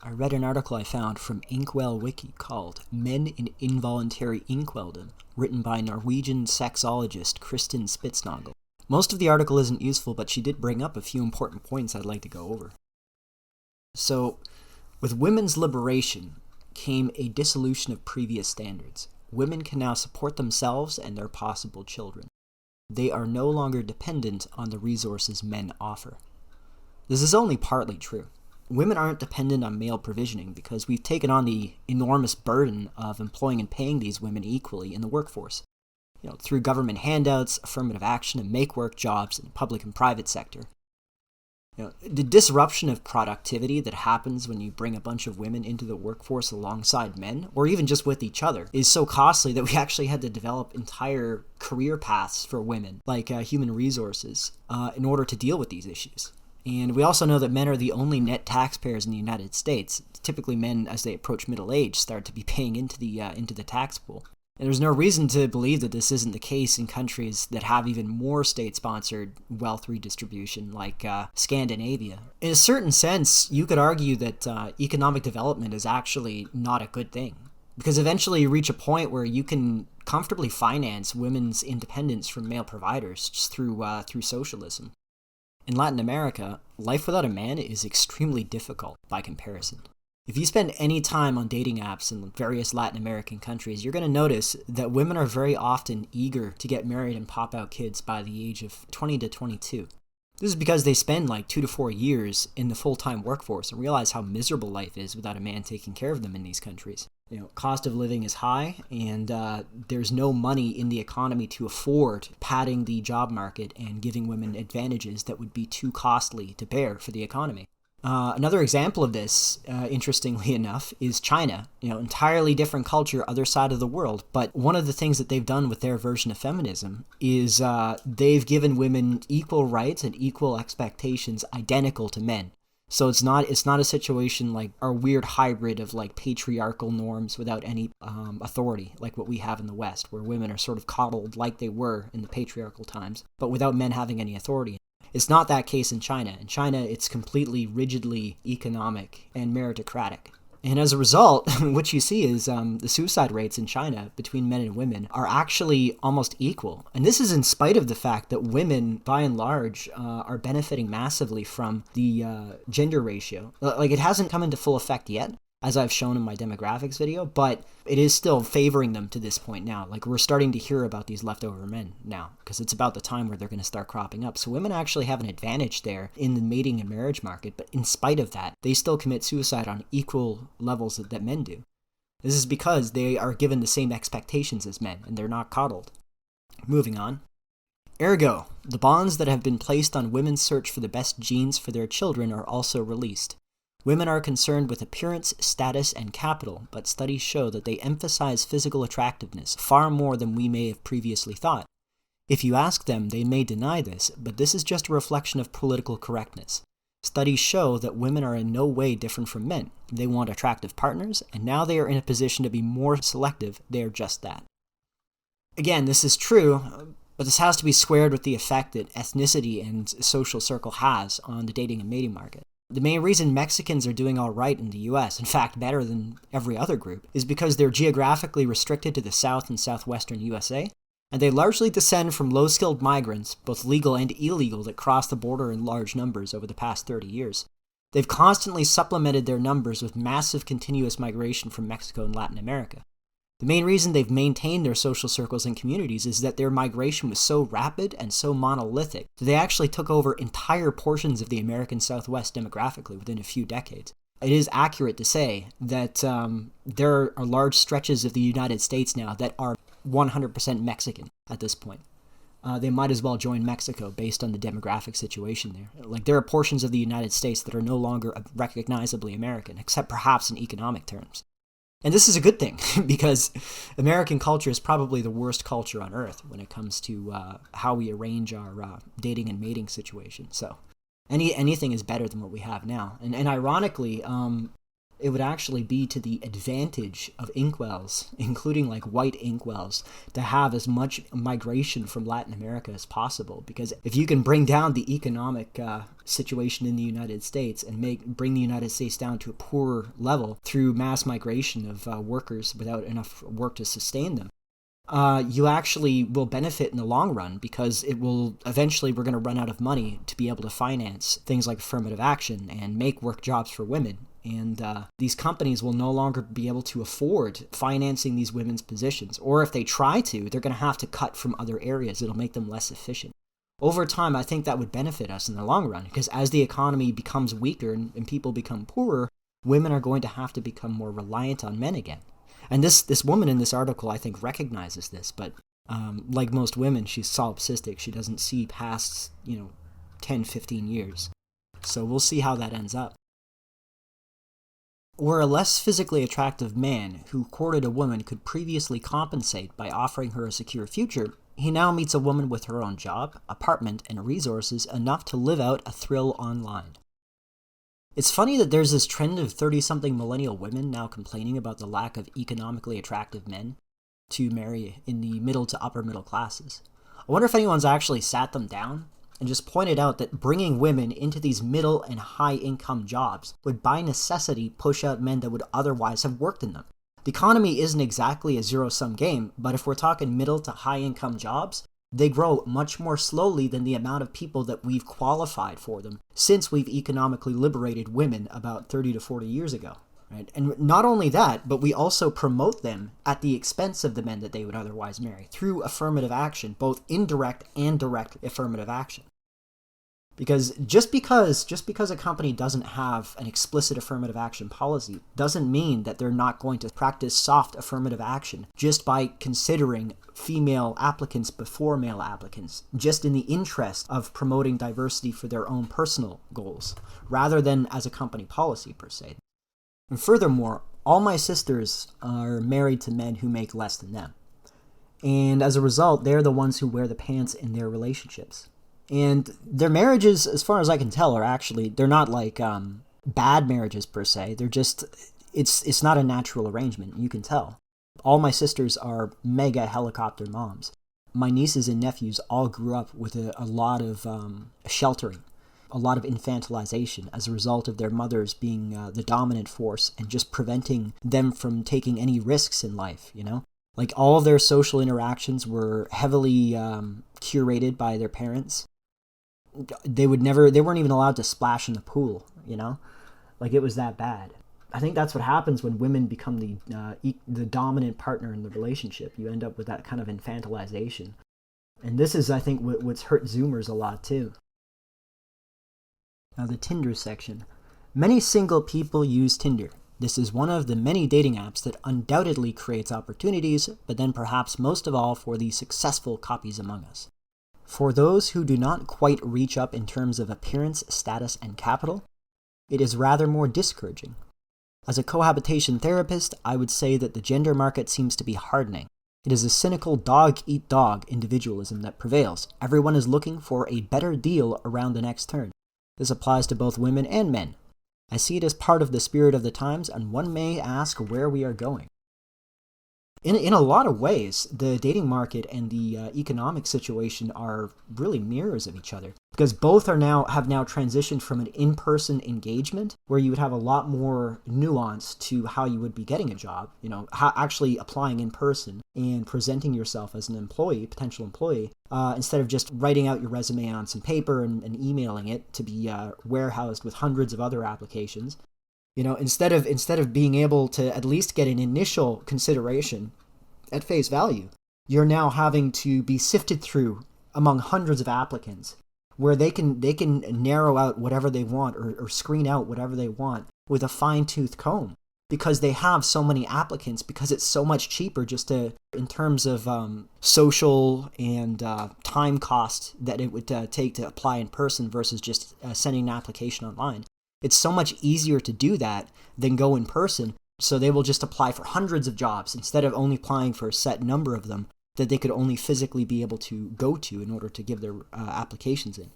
I read an article I found from Inkwell Wiki called Men in Involuntary Inkweldom, written by Norwegian sexologist Kristin Spitsnagel. Most of the article isn't useful, but she did bring up a few important points I'd like to go over. So, with women's liberation came a dissolution of previous standards. Women can now support themselves and their possible children. They are no longer dependent on the resources men offer. This is only partly true. Women aren't dependent on male provisioning because we've taken on the enormous burden of employing and paying these women equally in the workforce. Through government handouts, affirmative action, and make-work jobs in the public and private sector. The disruption of productivity that happens when you bring a bunch of women into the workforce alongside men, or even just with each other, is so costly that we actually had to develop entire career paths for women, like human resources, in order to deal with these issues. And we also know that men are the only net taxpayers in the United States. Typically, men, as they approach middle age, start to be paying into the tax pool. And there's no reason to believe that this isn't the case in countries that have even more state-sponsored wealth redistribution, like Scandinavia. In a certain sense, you could argue that economic development is actually not a good thing, because eventually you reach a point where you can comfortably finance women's independence from male providers just through socialism. In Latin America, life without a man is extremely difficult by comparison. If you spend any time on dating apps in various Latin American countries, you're going to notice that women are very often eager to get married and pop out kids by the age of 20 to 22. This is because they spend like 2 to 4 years in the full-time workforce and realize how miserable life is without a man taking care of them in these countries. Cost of living is high, and there's no money in the economy to afford padding the job market and giving women advantages that would be too costly to bear for the economy. Another example of this, interestingly enough, is China. Entirely different culture, other side of the world. But one of the things that they've done with their version of feminism is they've given women equal rights and equal expectations identical to men. So it's not a situation like our weird hybrid of like patriarchal norms without any authority, like what we have in the West, where women are sort of coddled like they were in the patriarchal times, but without men having any authority. It's not that case in China. In China, it's completely rigidly economic and meritocratic. And as a result, what you see is the suicide rates in China between men and women are actually almost equal. And this is in spite of the fact that women, by and large, are benefiting massively from the gender ratio. Like, it hasn't come into full effect yet, as I've shown in my demographics video, but it is still favoring them to this point now. Like, we're starting to hear about these leftover men now, because it's about the time where they're going to start cropping up. So women actually have an advantage there in the mating and marriage market, but in spite of that, they still commit suicide on equal levels that men do. This is because they are given the same expectations as men, and they're not coddled. Moving on. Ergo, the bonds that have been placed on women's search for the best genes for their children are also released. Women are concerned with appearance, status, and capital, but studies show that they emphasize physical attractiveness far more than we may have previously thought. If you ask them, they may deny this, but this is just a reflection of political correctness. Studies show that women are in no way different from men. They want attractive partners, and now they are in a position to be more selective. They are just that. Again, this is true, but this has to be squared with the effect that ethnicity and social circle has on the dating and mating market. The main reason Mexicans are doing all right in the US, in fact better than every other group, is because they're geographically restricted to the South and Southwestern USA, and they largely descend from low-skilled migrants, both legal and illegal, that cross the border in large numbers over the past 30 years. They've constantly supplemented their numbers with massive continuous migration from Mexico and Latin America. The main reason they've maintained their social circles and communities is that their migration was so rapid and so monolithic that they actually took over entire portions of the American Southwest demographically within a few decades. It is accurate to say that there are large stretches of the United States now that are 100% Mexican at this point. They might as well join Mexico based on the demographic situation there. Like, there are portions of the United States that are no longer recognizably American, except perhaps in economic terms. And this is a good thing, because American culture is probably the worst culture on earth when it comes to how we arrange our dating and mating situation. So anything is better than what we have now. And ironically, It would actually be to the advantage of inkwells, including like white inkwells, to have as much migration from Latin America as possible. Because if you can bring down the economic situation in the United States and bring the United States down to a poorer level through mass migration of workers without enough work to sustain them, you actually will benefit in the long run, because it will eventually, we're going to run out of money to be able to finance things like affirmative action and make work jobs for women. And these companies will no longer be able to afford financing these women's positions. Or if they try to, they're going to have to cut from other areas. It'll make them less efficient. Over time, I think that would benefit us in the long run, because as the economy becomes weaker and people become poorer, women are going to have to become more reliant on men again. And this woman in this article, I think, recognizes this, but like most women, she's solipsistic. She doesn't see past, 10, 15 years. So we'll see how that ends up. Where a less physically attractive man who courted a woman could previously compensate by offering her a secure future, he now meets a woman with her own job, apartment, and resources enough to live out a thrill online. It's funny that there's this trend of 30-something millennial women now complaining about the lack of economically attractive men to marry in the middle to upper middle classes. I wonder if anyone's actually sat them down and just pointed out that bringing women into these middle and high income jobs would by necessity push out men that would otherwise have worked in them. The economy isn't exactly a zero-sum game, but if we're talking middle to high income jobs, they grow much more slowly than the amount of people that we've qualified for them since we've economically liberated women about 30 to 40 years ago. Right? And not only that, but we also promote them at the expense of the men that they would otherwise marry through affirmative action, both indirect and direct affirmative action. Because just because a company doesn't have an explicit affirmative action policy doesn't mean that they're not going to practice soft affirmative action just by considering female applicants before male applicants, just in the interest of promoting diversity for their own personal goals, rather than as a company policy per se. And furthermore, all my sisters are married to men who make less than them. And as a result, they're the ones who wear the pants in their relationships. And their marriages, as far as I can tell, they're not like bad marriages per se. They're just, it's not a natural arrangement, you can tell. All my sisters are mega helicopter moms. My nieces and nephews all grew up with a lot of sheltering, a lot of infantilization as a result of their mothers being the dominant force and just preventing them from taking any risks in life, Like all of their social interactions were heavily curated by their parents. They weren't even allowed to splash in the pool, Like it was that bad. I think that's what happens when women become the dominant partner in the relationship. You end up with that kind of infantilization. And this is, I think, what's hurt Zoomers a lot too. Now the Tinder section. Many single people use Tinder. This is one of the many dating apps that undoubtedly creates opportunities, but then perhaps most of all for the successful copies among us. For those who do not quite reach up in terms of appearance, status, and capital, it is rather more discouraging. As a cohabitation therapist, I would say that the gender market seems to be hardening. It is a cynical dog-eat-dog individualism that prevails. Everyone is looking for a better deal around the next turn. This applies to both women and men. I see it as part of the spirit of the times, and one may ask where we are going. In a lot of ways, the dating market and the economic situation are really mirrors of each other, because both have now transitioned from an in-person engagement where you would have a lot more nuance to how you would be getting a job, how actually applying in person and presenting yourself as an potential employee, instead of just writing out your resume on some paper and emailing it to be warehoused with hundreds of other applications. Instead of being able to at least get an initial consideration at face value, you're now having to be sifted through among hundreds of applicants where they can narrow out whatever they want or screen out whatever they want with a fine-tooth comb because they have so many applicants, because it's so much cheaper just in terms of social and time cost that it would take to apply in person versus just sending an application online. It's so much easier to do that than go in person, so they will just apply for hundreds of jobs instead of only applying for a set number of them that they could only physically be able to go to in order to give their applications in.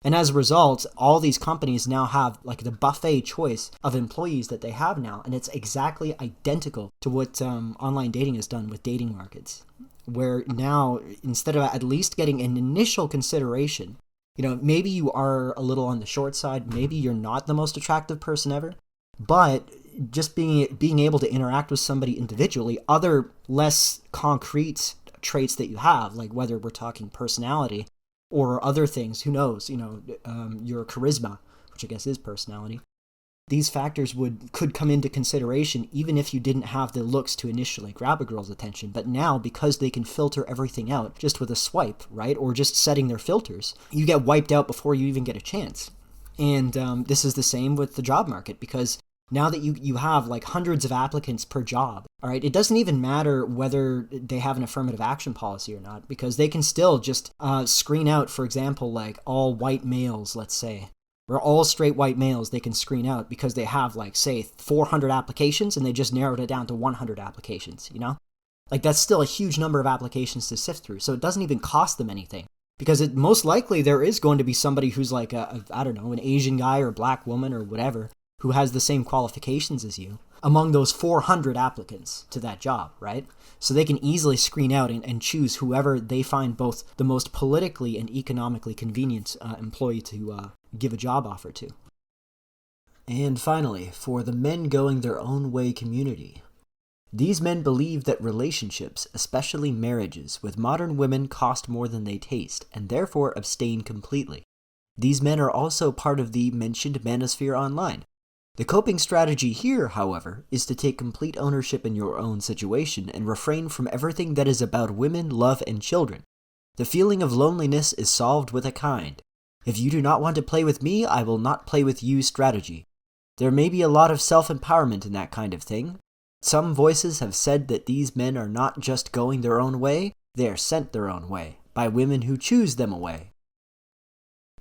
And as a result, all these companies now have like the buffet choice of employees that they have now, and it's exactly identical to what online dating has done with dating markets, where now instead of at least getting an initial consideration, maybe you are a little on the short side, maybe you're not the most attractive person ever, but just being able to interact with somebody individually, other less concrete traits that you have, like whether we're talking personality or other things, who knows, your charisma, which I guess is personality. These factors could come into consideration even if you didn't have the looks to initially grab a girl's attention. But now, because they can filter everything out just with a swipe, right, or just setting their filters, you get wiped out before you even get a chance. And this is the same with the job market, because now that you have like hundreds of applicants per job, all right, it doesn't even matter whether they have an affirmative action policy or not, because they can still just screen out, for example, like all white males, let's say, or all straight white males they can screen out because they have like, say, 400 applications and they just narrowed it down to 100 applications, Like that's still a huge number of applications to sift through, so it doesn't even cost them anything. Because most likely there is going to be somebody who's like I don't know, an Asian guy or black woman or whatever, who has the same qualifications as you among those 400 applicants to that job, right? So they can easily screen out and choose whoever they find both the most politically and economically convenient employee to give a job offer to. And finally, for the men going their own way community. These men believe that relationships, especially marriages, with modern women cost more than they taste, and therefore abstain completely. These men are also part of the mentioned manosphere online. The coping strategy here, however, is to take complete ownership in your own situation and refrain from everything that is about women, love, and children. The feeling of loneliness is solved with a kind, "If you do not want to play with me, I will not play with you" strategy. There may be a lot of self-empowerment in that kind of thing. Some voices have said that these men are not just going their own way, they are sent their own way, by women who choose them away.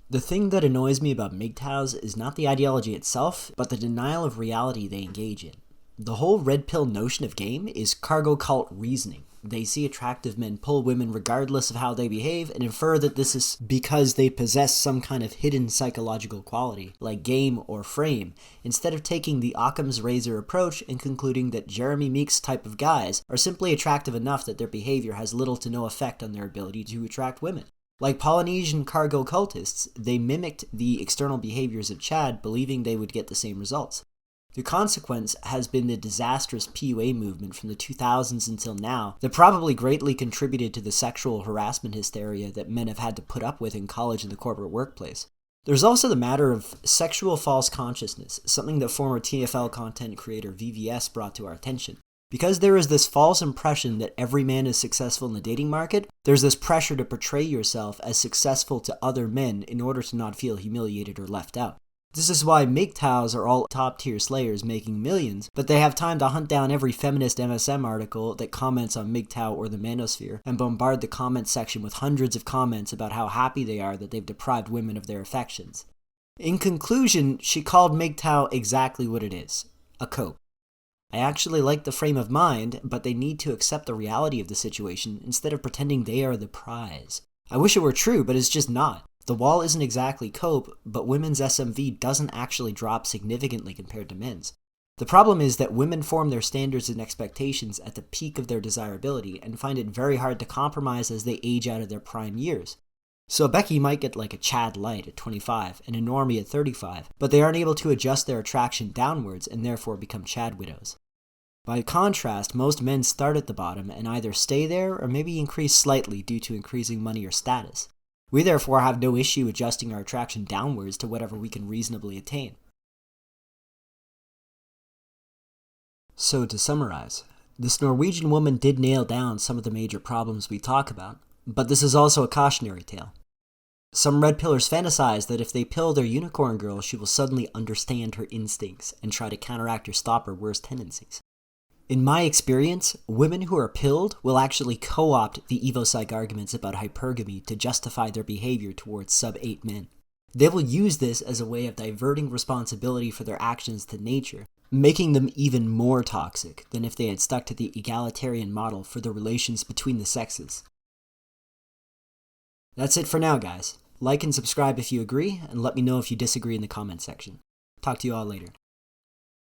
The thing that annoys me about MGTOWs is not the ideology itself, but the denial of reality they engage in. The whole red pill notion of game is cargo cult reasoning. They see attractive men pull women regardless of how they behave and infer that this is because they possess some kind of hidden psychological quality, like game or frame, instead of taking the Occam's razor approach and concluding that Jeremy Meeks type of guys are simply attractive enough that their behavior has little to no effect on their ability to attract women. Like Polynesian cargo cultists, they mimicked the external behaviors of Chad, believing they would get the same results. The consequence has been the disastrous PUA movement from the 2000s until now that probably greatly contributed to the sexual harassment hysteria that men have had to put up with in college and the corporate workplace. There's also the matter of sexual false consciousness, something that former TFL content creator VVS brought to our attention. Because there is this false impression that every man is successful in the dating market, there's this pressure to portray yourself as successful to other men in order to not feel humiliated or left out. This is why MGTOWs are all top-tier slayers making millions, but they have time to hunt down every feminist MSM article that comments on MGTOW or the manosphere and bombard the comment section with hundreds of comments about how happy they are that they've deprived women of their affections. In conclusion, she called MGTOW exactly what it is, a cope. I actually like the frame of mind, but they need to accept the reality of the situation instead of pretending they are the prize. I wish it were true, but it's just not. The wall isn't exactly cope, but women's SMV doesn't actually drop significantly compared to men's. The problem is that women form their standards and expectations at the peak of their desirability and find it very hard to compromise as they age out of their prime years. So Becky might get like a Chad Light at 25 and a Normie at 35, but they aren't able to adjust their attraction downwards and therefore become Chad widows. By contrast, most men start at the bottom and either stay there or maybe increase slightly due to increasing money or status. We therefore have no issue adjusting our attraction downwards to whatever we can reasonably attain. So to summarize, this Norwegian woman did nail down some of the major problems we talk about, but this is also a cautionary tale. Some red pillers fantasize that if they pill their unicorn girl, she will suddenly understand her instincts and try to counteract or stop her worst tendencies. In my experience, women who are pilled will actually co-opt the evopsych arguments about hypergamy to justify their behavior towards sub-8 men. They will use this as a way of diverting responsibility for their actions to nature, making them even more toxic than if they had stuck to the egalitarian model for the relations between the sexes. That's it for now, guys. Like and subscribe if you agree, and let me know if you disagree in the comment section. Talk to you all later.